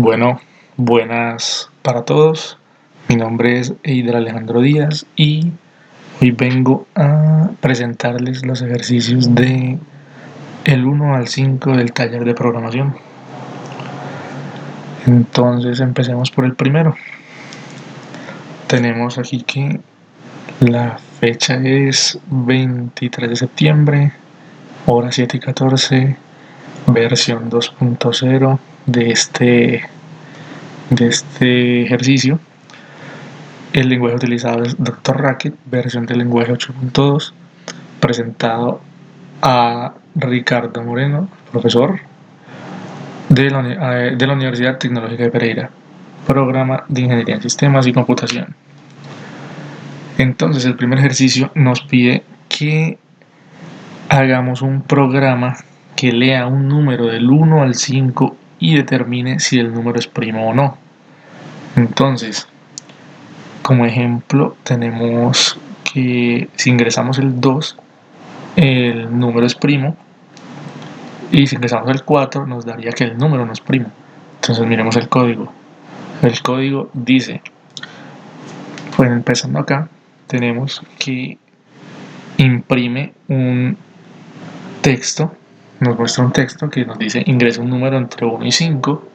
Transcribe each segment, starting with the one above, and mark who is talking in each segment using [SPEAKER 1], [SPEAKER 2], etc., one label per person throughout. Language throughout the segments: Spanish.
[SPEAKER 1] Bueno, buenas para todos. Mi nombre es Eider Alejandro Díaz y hoy vengo a presentarles los ejercicios de el 1 al 5 del taller de programación. Entonces empecemos por el primero. Tenemos aquí que la fecha es 23 de septiembre, hora 7:14, versión 2.0 de este ejercicio. El lenguaje utilizado es Dr. Racket, versión del lenguaje 8.2, presentado a Ricardo Moreno, profesor de la Universidad Tecnológica de Pereira, programa de Ingeniería en Sistemas y Computación. Entonces, el primer ejercicio nos pide que hagamos un programa que lea un número del 1 al 5 y determine si el número es primo o no. Entonces, como ejemplo, tenemos que si ingresamos el 2, el número es primo, y si ingresamos el 4, nos daría que el número no es primo. Entonces miremos el código. El código dice, pues empezando acá, tenemos que imprime un texto, nos muestra un texto que nos dice ingresa un número entre 1 y 5,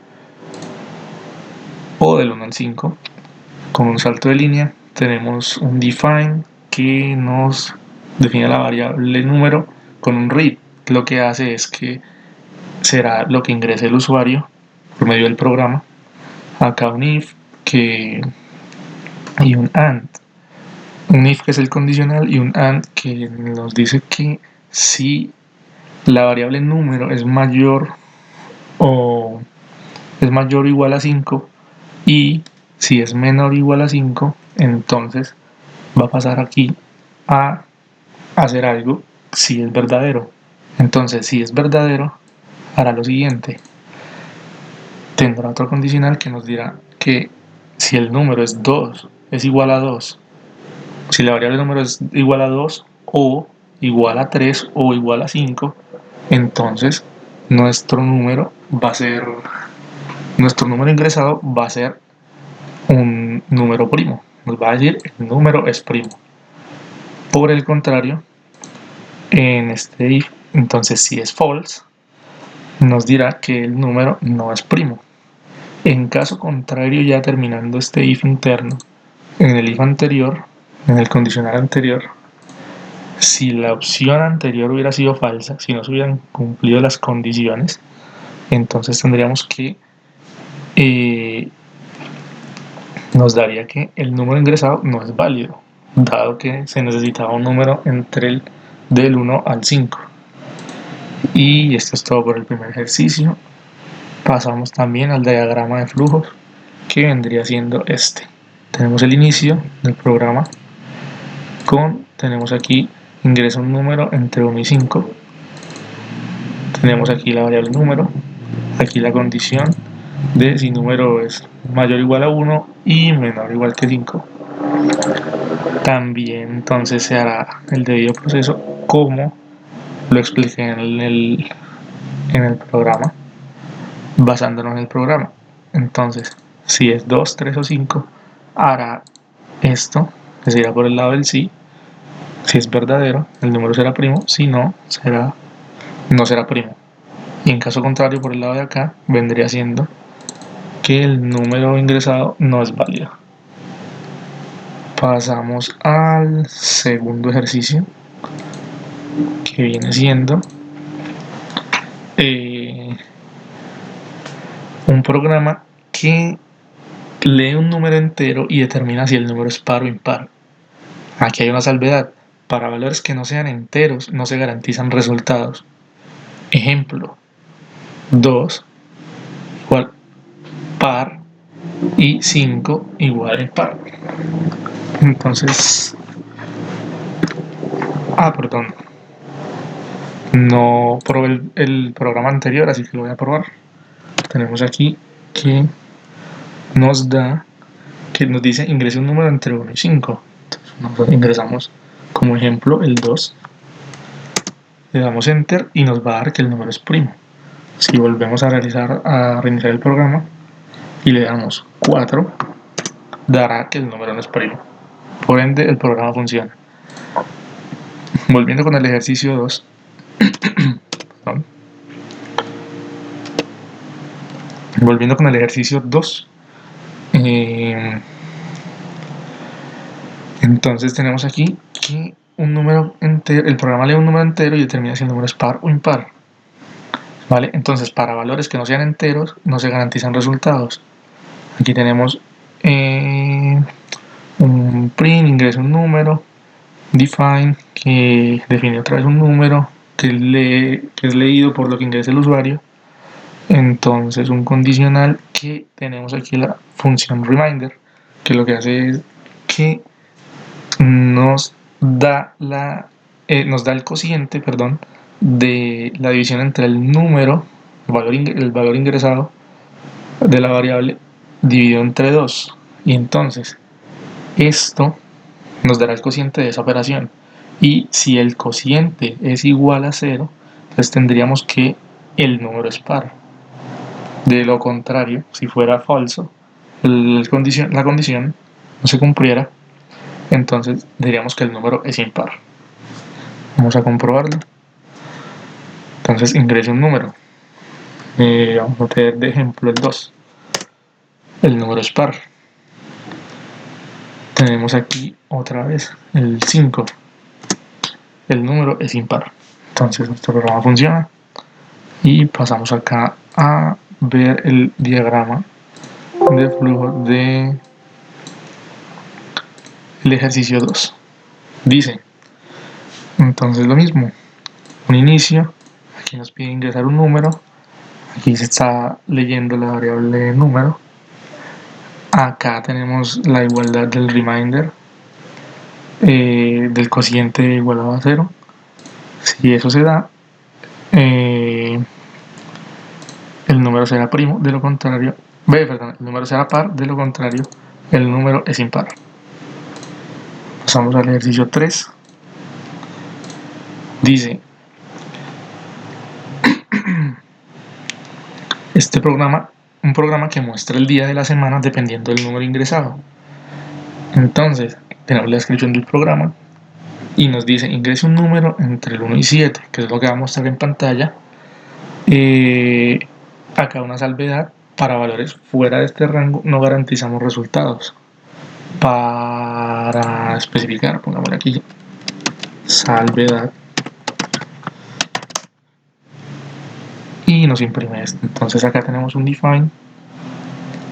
[SPEAKER 1] o del 1 al 5, con un salto de línea. Tenemos un define que nos define la variable número con un read. Lo que hace es que será lo que ingrese el usuario por medio del programa. Acá un if y un and. Un if que es el condicional y un and que nos dice que si la variable número es mayor o igual a 5 y si es menor o igual a 5, entonces va a pasar aquí a hacer algo si es verdadero. Entonces, si es verdadero, hará lo siguiente. Tendrá otro condicional que nos dirá que si el número es igual a 2, si la variable número es igual a 2 o igual a 3 o igual a 5, entonces nuestro número ingresado va a ser un número primo. Nos va a decir el número es primo. Por el contrario, en este if, entonces si es false, nos dirá que el número no es primo. En caso contrario, ya terminando este if interno, en el if anterior, en el condicional anterior, si la opción anterior hubiera sido falsa, si no se hubieran cumplido las condiciones, entonces tendríamos que nos daría que el número ingresado no es válido, dado que se necesitaba un número entre del 1 al 5. Y esto es todo por el primer ejercicio. Pasamos también al diagrama de flujos, que vendría siendo este. Tenemos el inicio del programa tenemos aquí ingresa un número entre 1 y 5. Tenemos aquí la variable número, aquí la condición de si número es mayor o igual a 1 y menor o igual que 5. También entonces se hará el debido proceso como lo expliqué en el programa, basándonos en el programa. Entonces, si es 2, 3 o 5, hará esto, que sería por el lado del sí. Si es verdadero, el número será primo, si no, no será primo. Y en caso contrario, por el lado de acá, vendría siendo que el número ingresado no es válido. Pasamos al segundo ejercicio, que viene siendo un programa que lee un número entero y determina si el número es par o impar. Aquí hay una salvedad. Para valores que no sean enteros no se garantizan resultados. Ejemplo, 2 igual par y 5 igual a impar. Entonces, perdón, no probé el programa anterior, así que lo voy a probar. Tenemos aquí que nos dice ingrese un número entre 1 y 5. Entonces, nosotros ingresamos como ejemplo el 2, le damos enter y nos va a dar que el número es primo. Si volvemos a reiniciar el programa, y le damos 4, dará que el número no es primo. Por ende, el programa funciona. Volviendo con el ejercicio 2, volviendo con el ejercicio 2, entonces tenemos aquí que un número entero, el programa lee un número entero y determina si el número es par o impar. ¿Vale? Entonces, para valores que no sean enteros, no se garantizan resultados. Aquí tenemos un print, ingresa un número, define, que define otra vez un número, que es leído por lo que ingresa el usuario. Entonces, un condicional que tenemos aquí la función reminder, que lo que hace es que nos da el cociente, perdón, de la división entre el número, el valor ingresado de la variable dividido entre 2. Y entonces, esto nos dará el cociente de esa operación. Y si el cociente es igual a 0, pues tendríamos que el número es par. De lo contrario, si fuera falso, la condición no se cumpliera, entonces diríamos que el número es impar. Vamos a comprobarlo. Entonces ingrese un número. Vamos a tener de ejemplo el 2. El número es par. Tenemos aquí otra vez el 5. El número es impar. Entonces nuestro programa funciona. Y pasamos acá a ver el diagrama de flujo de el ejercicio 2. Dice, entonces lo mismo, un inicio, aquí nos pide ingresar un número, aquí se está leyendo la variable número, acá tenemos la igualdad del reminder, del cociente igualado a 0, si eso se da, el número será primo, de lo contrario, el número será par, de lo contrario, el número es impar. Pasamos al ejercicio 3. Dice, un programa que muestra el día de la semana dependiendo del número ingresado. Entonces, tenemos la descripción del programa y nos dice ingrese un número entre el 1 y 7, que es lo que va a mostrar en pantalla. Acá una salvedad, para valores fuera de este rango no garantizamos resultados. Para especificar, pongámosle aquí salvedad y nos imprime esto. Entonces acá tenemos un define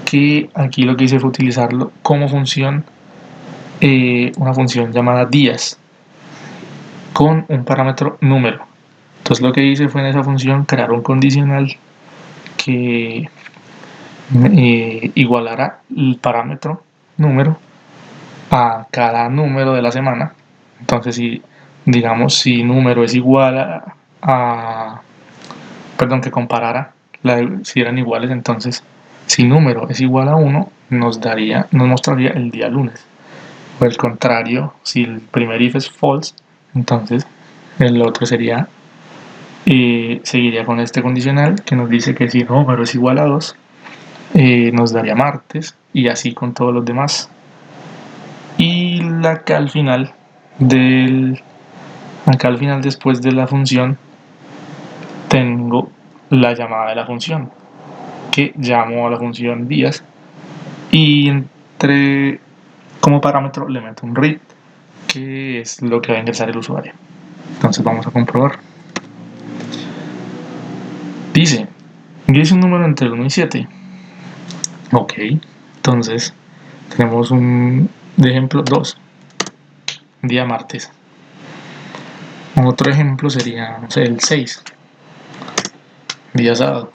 [SPEAKER 1] que aquí lo que hice fue utilizarlo como función, una función llamada días con un parámetro número. Entonces lo que hice fue en esa función crear un condicional que igualará el parámetro número a cada número de la semana. Entonces si digamos si número es igual perdón, que comparara si eran iguales, entonces si número es igual a 1 nos mostraría el día lunes. O al contrario, si el primer if es false, entonces el otro sería seguiría con este condicional que nos dice que si número es igual a 2, nos daría martes, y así con todos los demás. Y acá al final después de la función tengo la llamada de la función, que llamo a la función días y como parámetro le meto un read, que es lo que va a ingresar el usuario. Entonces vamos a comprobar. Dice, ingrese un número entre el 1 y 7. Ok, entonces tenemos de ejemplo 2, día martes. Otro ejemplo sería, no sé, el 6, día sábado.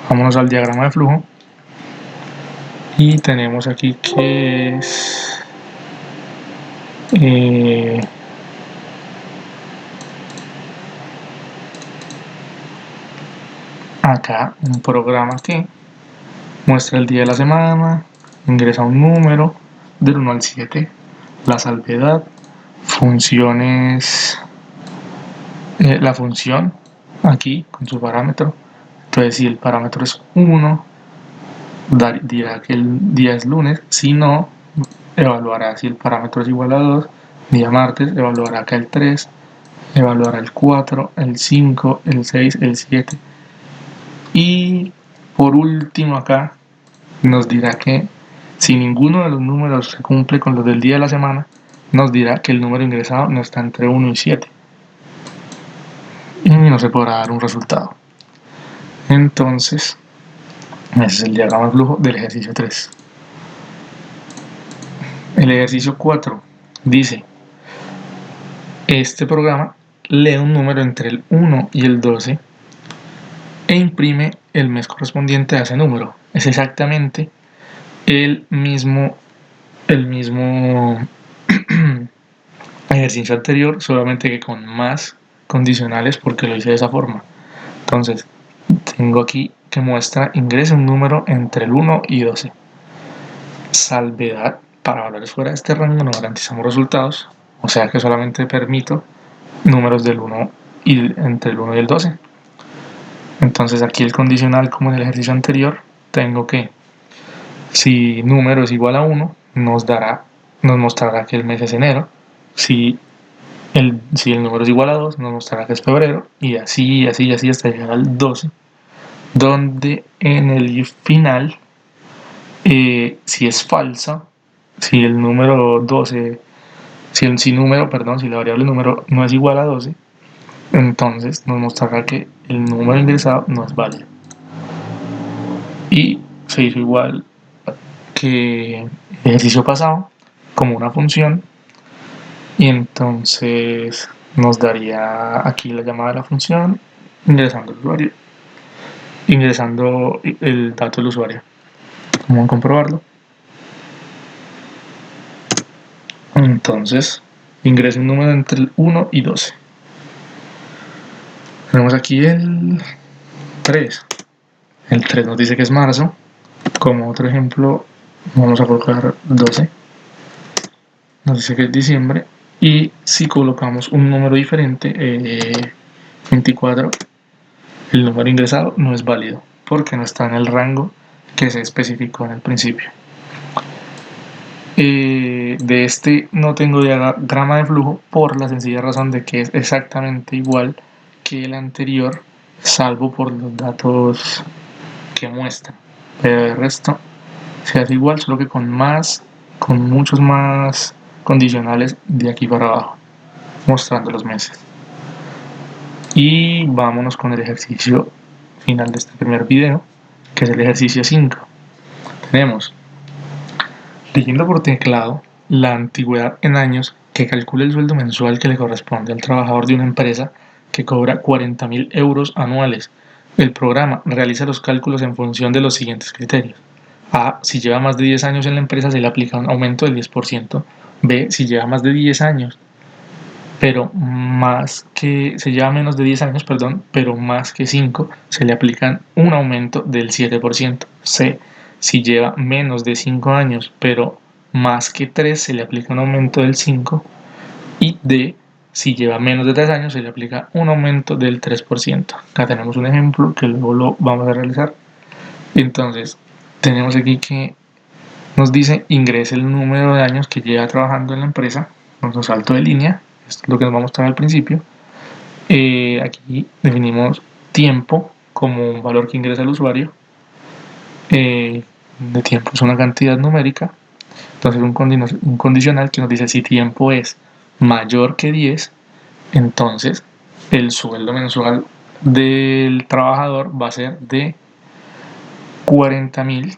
[SPEAKER 1] Vámonos al diagrama de flujo y tenemos aquí que es acá un programa que muestra el día de la semana, ingresa un número del 1 al 7, la salvedad, funciones, la función aquí con su parámetro. Entonces si el parámetro es 1, dirá que el día es lunes. Si no, evaluará si el parámetro es igual a 2. Día martes, evaluará acá el 3, evaluará el 4, el 5, el 6, el 7. Y por último acá nos dirá que si ninguno de los números se cumple con los del día de la semana, nos dirá que el número ingresado no está entre 1 y 7. Y no se podrá dar un resultado. Entonces, ese es el diagrama de flujo del ejercicio 3. El ejercicio 4 dice, este programa lee un número entre el 1 y el 12 e imprime el mes correspondiente a ese número. Es exactamente el mismo ejercicio anterior, solamente que con más condicionales porque lo hice de esa forma. Entonces, tengo aquí que muestra ingrese un número entre el 1 y 12. Salvedad, para valores fuera de este rango no garantizamos resultados, o sea que solamente permito números del 1 y entre el 1 y el 12. Entonces aquí el condicional, como en el ejercicio anterior, tengo que si número es igual a 1, nos mostrará que el mes es enero. Si el número es igual a 2, nos mostrará que es febrero. Y así hasta llegar al 12, donde en el final, si es falsa, si el número 12, si la variable número no es igual a 12, entonces nos mostrará que el número ingresado no es válido. Y se hizo igual que el ejercicio pasado, como una función, y entonces nos daría aquí la llamada de la función, ingresando el dato del usuario. Vamos a comprobarlo. Entonces, ingreso un número entre el 1 y 12. Tenemos aquí el 3. El 3 nos dice que es marzo. Como otro ejemplo, vamos a colocar 12. Nos dice que es diciembre. Y si colocamos un número diferente, 24, el número ingresado no es válido porque no está en el rango que se especificó en el principio. De este no tengo diagrama de flujo por la sencilla razón de que es exactamente igual que el anterior, salvo por los datos que muestra. Pero el resto se hace igual, solo que con muchos más condicionales de aquí para abajo, mostrando los meses. Y vámonos con el ejercicio final de este primer video, que es el ejercicio 5. Tenemos, leyendo por teclado, la antigüedad en años que calcula el sueldo mensual que le corresponde al trabajador de una empresa que cobra 40.000 euros anuales. El programa realiza los cálculos en función de los siguientes criterios. A. Si lleva más de 10 años en la empresa, se le aplica un aumento del 10%. B. Si lleva más de 10 años, se lleva menos de 10 años, pero más que 5, se le aplican un aumento del 7%. C. Si lleva menos de 5 años, pero más que 3, se le aplica un aumento del 5%. Y D. Si lleva menos de 3 años, se le aplica un aumento del 3%. Acá tenemos un ejemplo que luego lo vamos a realizar. Entonces, tenemos aquí que nos dice ingrese el número de años que lleva trabajando en la empresa con su salto de línea. Esto es lo que nos va a mostrar al principio. Aquí definimos tiempo como un valor que ingresa el usuario. De tiempo es una cantidad numérica. Entonces un condicional que nos dice si tiempo es mayor que 10, entonces el sueldo mensual del trabajador va a ser de 40.000.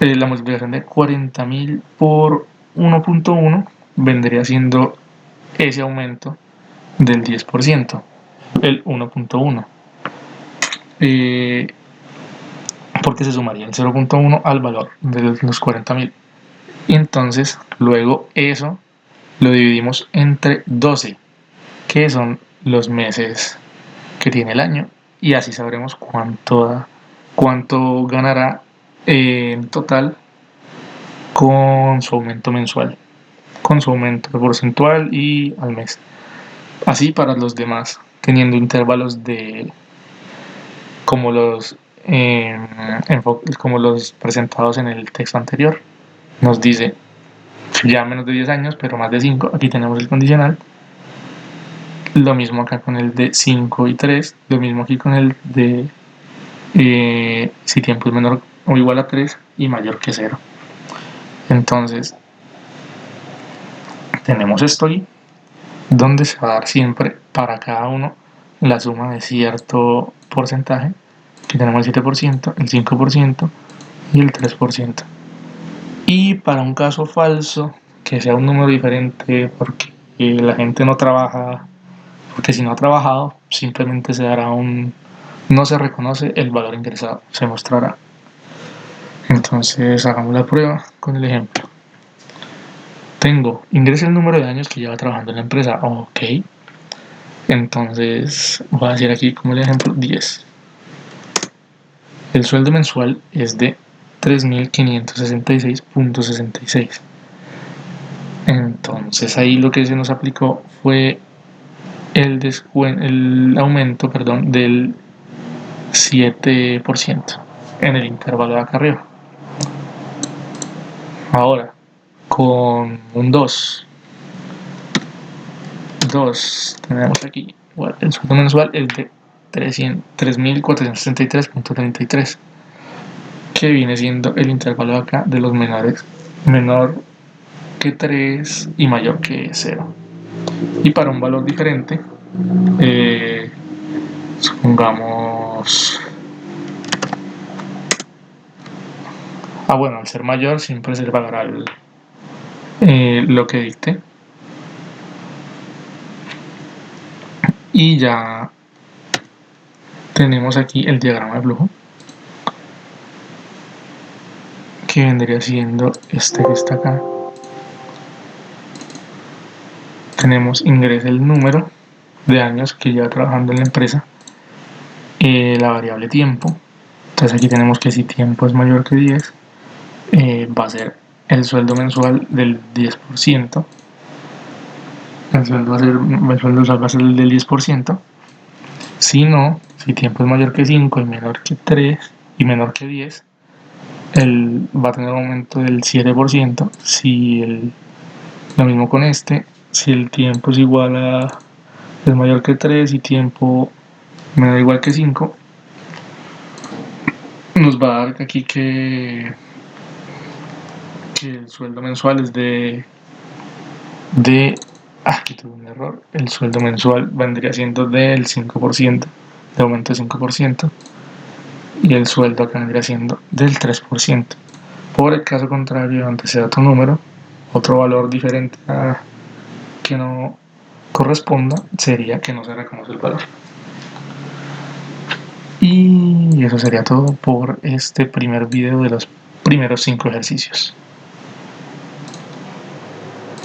[SPEAKER 1] La multiplicación de 40.000 por 1.1 vendría siendo ese aumento del 10%, el 1.1, porque se sumaría el 0.1 al valor de los 40.000. Y entonces luego eso lo dividimos entre 12, que son los meses que tiene el año, y así sabremos cuánto ganará en total con su aumento mensual, con su aumento porcentual y al mes. Así para los demás, teniendo intervalos de como los como los presentados en el texto anterior. Nos dice ya menos de 10 años, pero más de 5. Aquí tenemos el condicional. Lo mismo acá con el de 5 y 3. Lo mismo aquí con el de si tiempo es menor o igual a 3 y mayor que 0. Entonces, tenemos esto ahí, donde se va a dar siempre para cada uno la suma de cierto porcentaje. Aquí tenemos el 7%, el 5% y el 3%. Y para un caso falso, que sea un número diferente porque la gente no trabaja, porque si no ha trabajado, simplemente se dará no se reconoce el valor ingresado, se mostrará. Entonces hagamos la prueba con el ejemplo. Ingresa el número de años que lleva trabajando en la empresa. Ok. Entonces voy a decir aquí como el ejemplo 10. El sueldo mensual es de 3.566.66. Entonces ahí lo que se nos aplicó fue el aumento, del 7% en el intervalo de acá arriba. Ahora, con un 2 tenemos aquí el sueldo mensual es de 3.463.33, que viene siendo el intervalo de acá de los menores, menor que 3 y mayor que 0. Y para un valor diferente, supongamos, bueno, al ser mayor siempre se le pagará lo que dicte. Y ya tenemos aquí el diagrama de flujo, que vendría siendo este que está acá. Tenemos ingresa el número de años que lleva trabajando en la empresa, la variable tiempo. Entonces aquí tenemos que si tiempo es mayor que 10, va a ser el sueldo mensual del 10%. El sueldo mensual va a ser el del 10%. Si no, si tiempo es mayor que 5 y menor que 3 y menor que 10, él va a tener un aumento del 7%. Lo mismo con si el tiempo es mayor que 3 y tiempo menor o igual que 5, nos va a dar aquí que el sueldo mensual es aquí tuve un error. El sueldo mensual vendría siendo del 5%, de aumento de 5%, y el sueldo acá vendría siendo del 3%. Por el caso contrario, donde sea otro número, otro valor diferente que no corresponda, sería que no se reconoce el valor. Y eso sería todo por este primer video de los primeros 5 ejercicios.